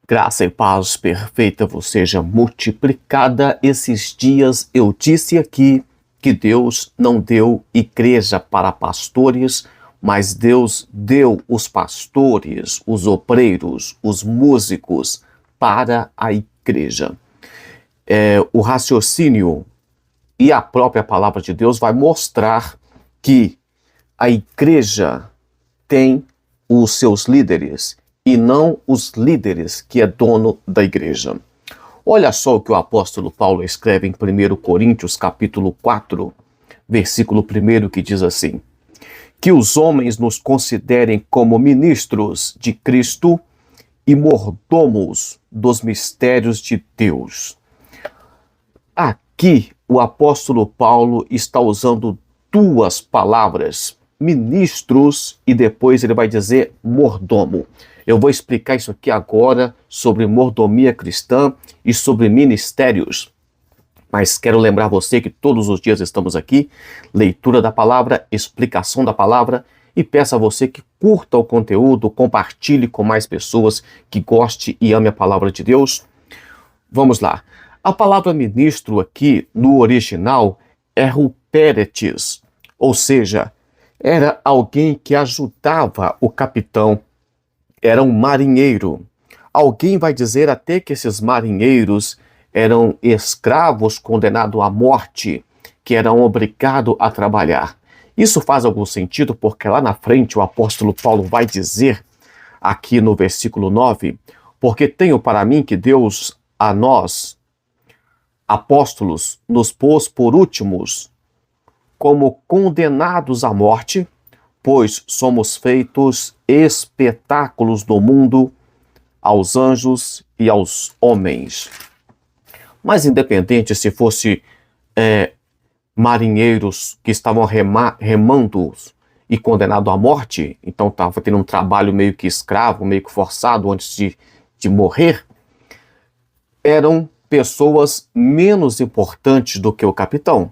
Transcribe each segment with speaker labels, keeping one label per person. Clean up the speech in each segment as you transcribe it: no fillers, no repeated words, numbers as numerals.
Speaker 1: Graça e paz perfeita vos seja multiplicada. Esses dias eu disse aqui que Deus não deu igreja para pastores, mas Deus deu os pastores, os obreiros, os músicos para a igreja. O raciocínio e a própria palavra de Deus vai mostrar que a igreja tem os seus líderes e não os líderes que é dono da igreja. Olha só o que o apóstolo Paulo escreve em 1 Coríntios capítulo 4, versículo 1, que diz assim: que os homens nos considerem como ministros de Cristo e mordomos dos mistérios de Deus. Aqui o apóstolo Paulo está usando duas palavras, ministros, e depois ele vai dizer mordomo. Eu vou explicar isso aqui agora sobre mordomia cristã e sobre ministérios. Mas quero lembrar você que todos os dias estamos aqui, leitura da palavra, explicação da palavra, e peço a você que curta o conteúdo, compartilhe com mais pessoas, que goste e ame a palavra de Deus. Vamos lá. A palavra ministro aqui, no original, é rupéretes, ou seja, era alguém que ajudava o capitão, era um marinheiro. Alguém vai dizer até que esses marinheiros eram escravos condenados à morte, que eram obrigados a trabalhar. Isso faz algum sentido porque lá na frente o apóstolo Paulo vai dizer, aqui no versículo 9, porque tenho para mim que Deus a nós, apóstolos, nos pôs por últimos, como condenados à morte, pois somos feitos espetáculos do mundo aos anjos e aos homens. Mas independente se fosse marinheiros que estavam remando e condenados à morte, então estava tendo um trabalho meio que escravo, meio que forçado antes de morrer, eram pessoas menos importantes do que o capitão.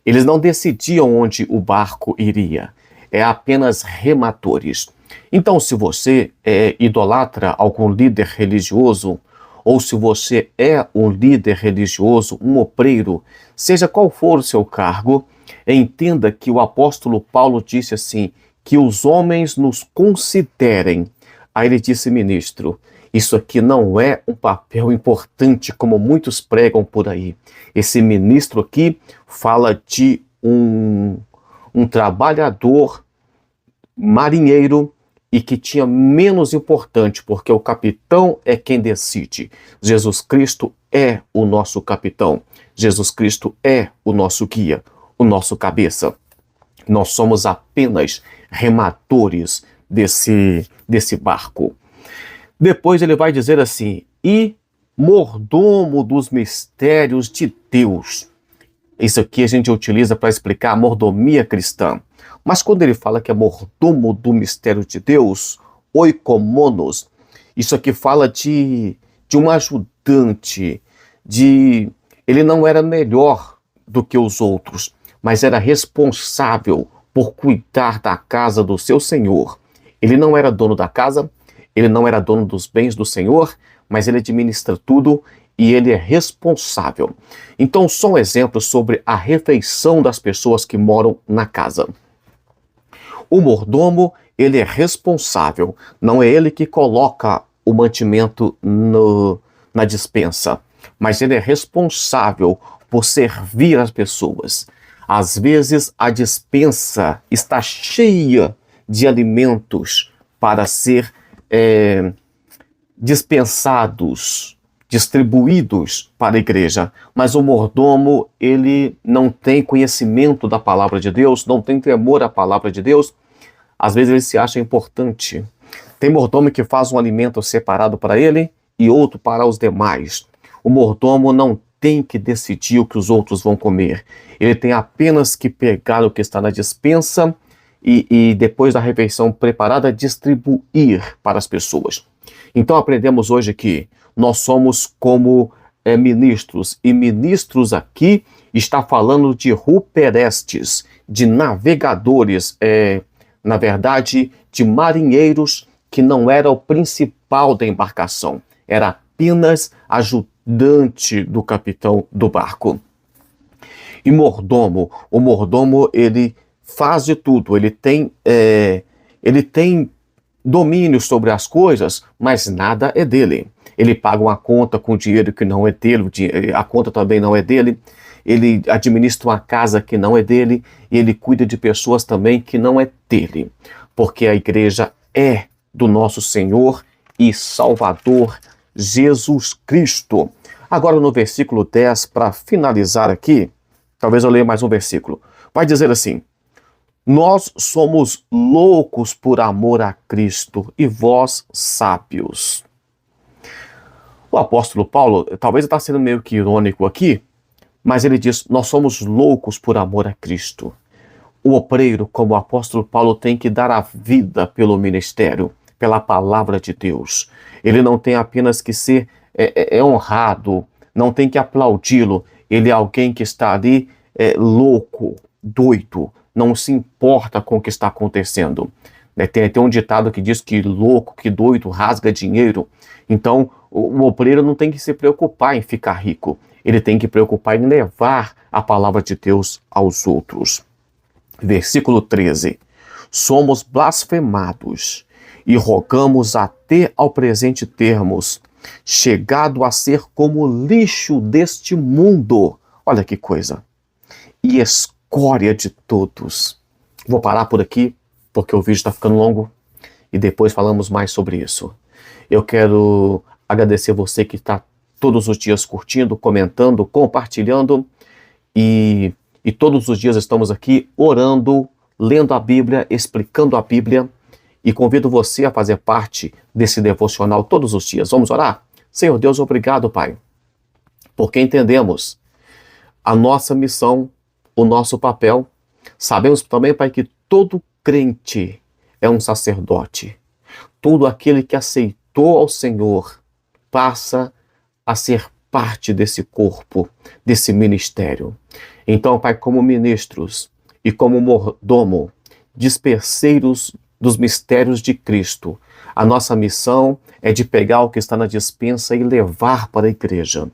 Speaker 1: Eles não decidiam onde o barco iria, é apenas rematores. Então, se você idolatra algum líder religioso, ou se você é um líder religioso, um obreiro, seja qual for o seu cargo, entenda que o apóstolo Paulo disse assim, que os homens nos considerem. Aí ele disse, ministro, isso aqui não é um papel importante como muitos pregam por aí. Esse ministro aqui fala de um trabalhador marinheiro e que tinha menos importante, porque o capitão é quem decide. Jesus Cristo é o nosso capitão. Jesus Cristo é o nosso guia, o nosso cabeça. Nós somos apenas rematores desse barco. Depois ele vai dizer assim, e mordomo dos mistérios de Deus. Isso aqui a gente utiliza para explicar a mordomia cristã. Mas quando ele fala que é mordomo do mistério de Deus, oikomonos, isso aqui fala de um ajudante, ele não era melhor do que os outros, mas era responsável por cuidar da casa do seu senhor. Ele não era dono da casa, ele não era dono dos bens do Senhor, mas ele administra tudo e ele é responsável. Então, só um exemplo sobre a refeição das pessoas que moram na casa. O mordomo, ele é responsável, não é ele que coloca o mantimento na despensa, mas ele é responsável por servir as pessoas. Às vezes, a despensa está cheia de alimentos para ser dispensados, distribuídos para a igreja, mas o mordomo, ele não tem conhecimento da palavra de Deus, não tem temor à palavra de Deus, às vezes ele se acha importante. Tem mordomo que faz um alimento separado para ele e outro para os demais. O mordomo não tem que decidir o que os outros vão comer, ele tem apenas que pegar o que está na despensa e depois da refeição preparada, distribuir para as pessoas. Então aprendemos hoje que nós somos como ministros, e ministros aqui está falando de ruperestes, de navegadores, na verdade, de marinheiros que não era o principal da embarcação, era apenas ajudante do capitão do barco. E o mordomo ele faz de tudo, ele tem domínio sobre as coisas, mas nada é dele. Ele paga uma conta com dinheiro que não é dele, a conta também não é dele. Ele administra uma casa que não é dele e ele cuida de pessoas também que não é dele. Porque a igreja é do nosso Senhor e Salvador Jesus Cristo. Agora no versículo 10, para finalizar aqui, talvez eu leia mais um versículo. Vai dizer assim: nós somos loucos por amor a Cristo e vós sábios. O apóstolo Paulo, talvez está sendo meio que irônico aqui, mas ele diz, nós somos loucos por amor a Cristo. O obreiro, como o apóstolo Paulo, tem que dar a vida pelo ministério, pela palavra de Deus. Ele não tem apenas que ser honrado, não tem que aplaudi-lo. Ele é alguém que está ali louco, doido, não se importa com o que está acontecendo. Tem um ditado que diz que louco, que doido, rasga dinheiro. Então, o obreiro não tem que se preocupar em ficar rico. Ele tem que se preocupar em levar a palavra de Deus aos outros. Versículo 13. Somos blasfemados e rogamos até ao presente termos, chegado a ser como lixo deste mundo. Olha que coisa. E escória de todos. Vou parar por aqui, porque o vídeo está ficando longo, e depois falamos mais sobre isso. Eu quero agradecer você que está todos os dias curtindo, comentando, compartilhando, e todos os dias estamos aqui orando, lendo a Bíblia, explicando a Bíblia, e convido você a fazer parte desse devocional todos os dias. Vamos orar? Senhor Deus, obrigado, Pai, porque entendemos a nossa missão, o nosso papel. Sabemos também, Pai, que todo crente é um sacerdote. Todo aquele que aceitou ao Senhor passa a ser parte desse corpo, desse ministério. Então, Pai, como ministros e como mordomo, disperseiros dos mistérios de Cristo, a nossa missão é de pegar o que está na despensa e levar para a igreja.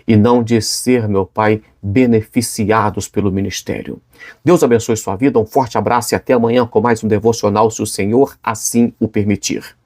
Speaker 1: E não de ser, meu Pai, beneficiados pelo ministério. Deus abençoe sua vida, um forte abraço e até amanhã com mais um devocional, se o Senhor assim o permitir.